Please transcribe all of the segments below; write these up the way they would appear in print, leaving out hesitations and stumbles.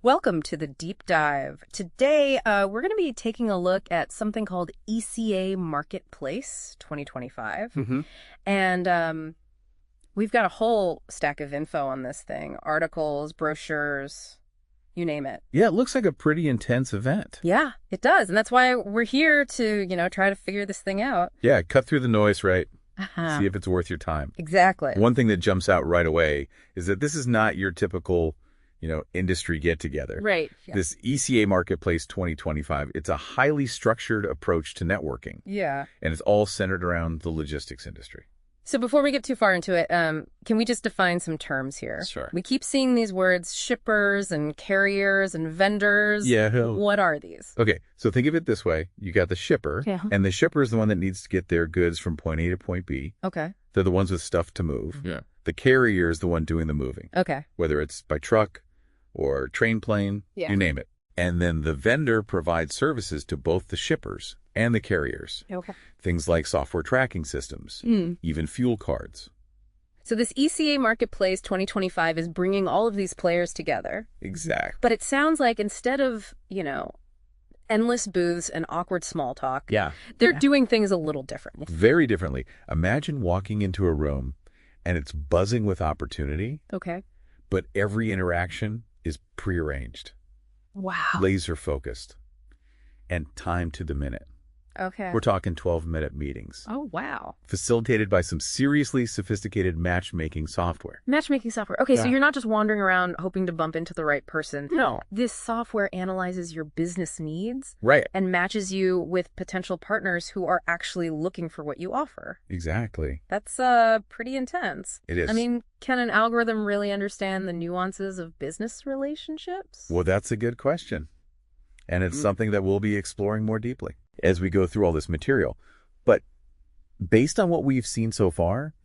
Welcome to the deep dive. Today, we're going to be taking a look at something called ECA MarketPlace 2025. And we've got a whole stack of info on this thing. Articles, brochures, you name it. Yeah, it looks like a pretty intense event. Yeah, it does. And that's why we're here to, try to figure this thing out. Yeah, cut through the noise, right? See if it's worth your time. Exactly. One thing that jumps out right away is that this is not your typical industry get-together. Right. Yeah. This ECA MarketPlace 2025, it's a highly structured approach to networking. Yeah. And it's all centered around the logistics industry. So before we get too far into it, can we just define some terms here? Sure. We keep seeing these words, shippers and carriers and vendors. Yeah. What are these? Okay, so think of it this way. You got the shipper, and the shipper is the one that needs to get their goods from point A to point B. Okay. They're the ones with stuff to move. Yeah. The carrier is the one doing the moving. Okay. Whether it's by truck or train plane, you name it. And then the vendor provides services to both the shippers and the carriers. Okay. Things like software tracking systems, even fuel cards. So this ECA MarketPlace 2025 is bringing all of these players together. Exactly. But it sounds like instead of, endless booths and awkward small talk, they're doing things a little different. Very differently. Imagine walking into a room and it's buzzing with opportunity. Okay. But every interaction is prearranged. Wow. Laser focused. And timed to the minute. Okay. We're talking 12-minute meetings. Oh, wow. Facilitated by some seriously sophisticated matchmaking software. Matchmaking software. Okay, so you're not just wandering around hoping to bump into the right person. No. This software analyzes your business needs. Right. And matches you with potential partners who are actually looking for what you offer. Exactly. That's pretty intense. It is. I mean, can an algorithm really understand the nuances of business relationships? Well, that's a good question. And it's something that we'll be exploring more deeply as we go through all this material. But based on what we've seen so far,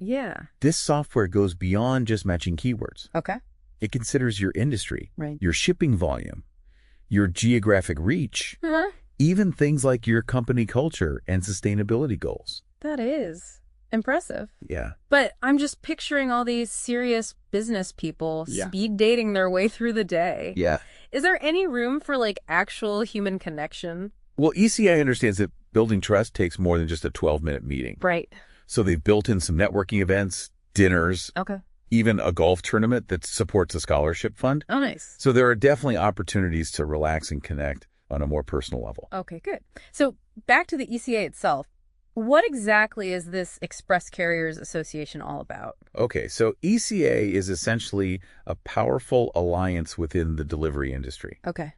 this software goes beyond just matching keywords. Okay. It considers your industry, right, your shipping volume, your geographic reach, even things like your company culture and sustainability goals. That is impressive. Yeah. But I'm just picturing all these serious business people speed dating their way through the day. Yeah. Is there any room for actual human connection? Well, ECA understands that building trust takes more than just a 12-minute meeting. Right. So they've built in some networking events, dinners, even a golf tournament that supports a scholarship fund. Oh, nice. So there are definitely opportunities to relax and connect on a more personal level. Okay, good. So back to the ECA itself. What exactly is this Express Carriers Association all about? Okay, so ECA is essentially a powerful alliance within the delivery industry. Okay.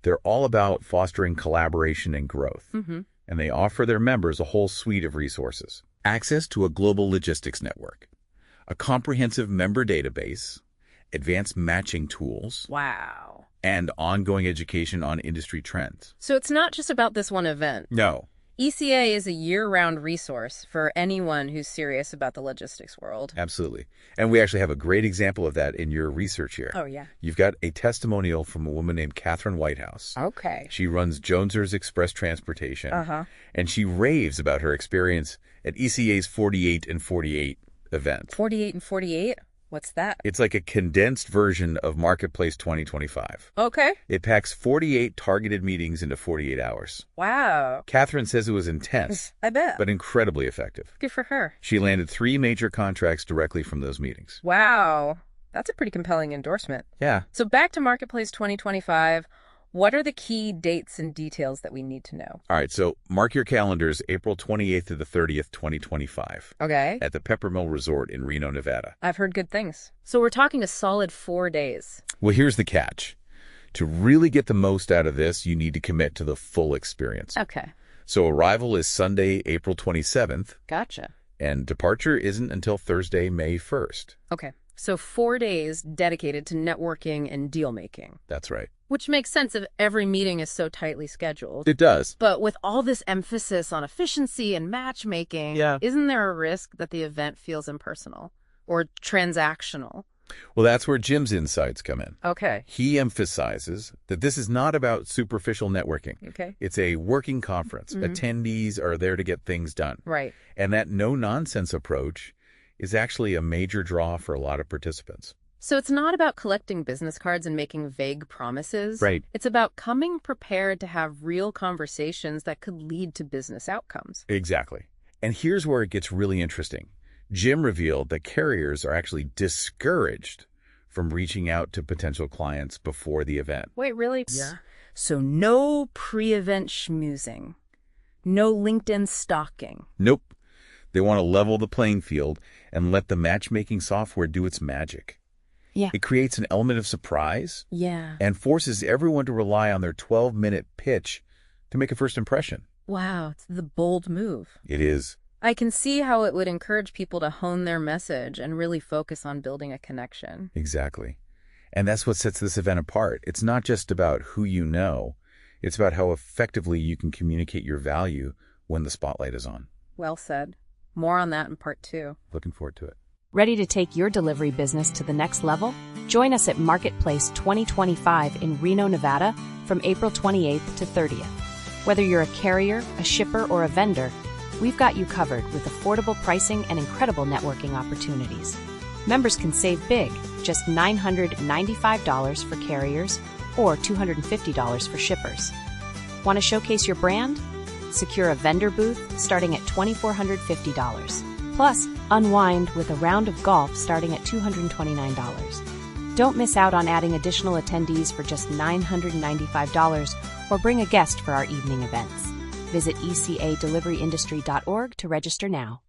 They're all about fostering collaboration and growth, and they offer their members a whole suite of resources. Access to a global logistics network, a comprehensive member database, advanced matching tools, wow, and ongoing education on industry trends. So it's not just about this one event. No. ECA is a year-round resource for anyone who's serious about the logistics world. Absolutely. And we actually have a great example of that in your research here. Oh, yeah. You've got a testimonial from a woman named Catherine Whitehouse. Okay. She runs Jonesers Express Transportation. And she raves about her experience at ECA's 48 and 48 event. 48 and 48? What's that? It's like a condensed version of MarketPlace 2025. Okay. It packs 48 targeted meetings into 48 hours. Wow. Catherine says it was intense. I bet. But incredibly effective. Good for her. She landed 3 major contracts directly from those meetings. Wow. That's a pretty compelling endorsement. Yeah. So back to MarketPlace 2025. What are the key dates and details that we need to know? All right, so mark your calendars, April 28th to the 30th, 2025. Okay. At the Peppermill Resort in Reno, Nevada. I've heard good things. So we're talking a solid 4 days. Well, here's the catch. To really get the most out of this, you need to commit to the full experience. Okay. So arrival is Sunday, April 27th. Gotcha. And departure isn't until Thursday, May 1st. Okay. So 4 days dedicated to networking and deal making. That's right. Which makes sense if every meeting is so tightly scheduled. It does. But with all this emphasis on efficiency and matchmaking, isn't there a risk that the event feels impersonal or transactional? Well, that's where Jim's insights come in. Okay. He emphasizes that this is not about superficial networking. Okay. It's a working conference. Attendees are there to get things done. Right. And that no-nonsense approach is actually a major draw for a lot of participants. So it's not about collecting business cards and making vague promises. Right. It's about coming prepared to have real conversations that could lead to business outcomes. Exactly. And here's where it gets really interesting. Jim revealed that carriers are actually discouraged from reaching out to potential clients before the event. Wait, really? Yeah. So no pre-event schmoozing. No LinkedIn stalking. Nope. They want to level the playing field and let the matchmaking software do its magic. Yeah. It creates an element of surprise And forces everyone to rely on their 12-minute pitch to make a first impression. wow, it's the bold move. It is. I can see how it would encourage people to hone their message and really focus on building a connection. Exactly. And that's what sets this event apart. It's not just about who you know. It's about how effectively you can communicate your value when the spotlight is on. Well said. More on that in part 2. Looking forward to it. Ready to take your delivery business to the next level? Join us at MarketPlace 2025 in Reno, Nevada from April 28th to 30th. Whether you're a carrier, a shipper, or a vendor, we've got you covered with affordable pricing and incredible networking opportunities. Members can save big, just $995 for carriers or $250 for shippers. Want to showcase your brand? Secure a vendor booth starting at $2,450. Plus, unwind with a round of golf starting at $229. Don't miss out on adding additional attendees for just $995 or bring a guest for our evening events. Visit ECADeliveryIndustry.org to register now.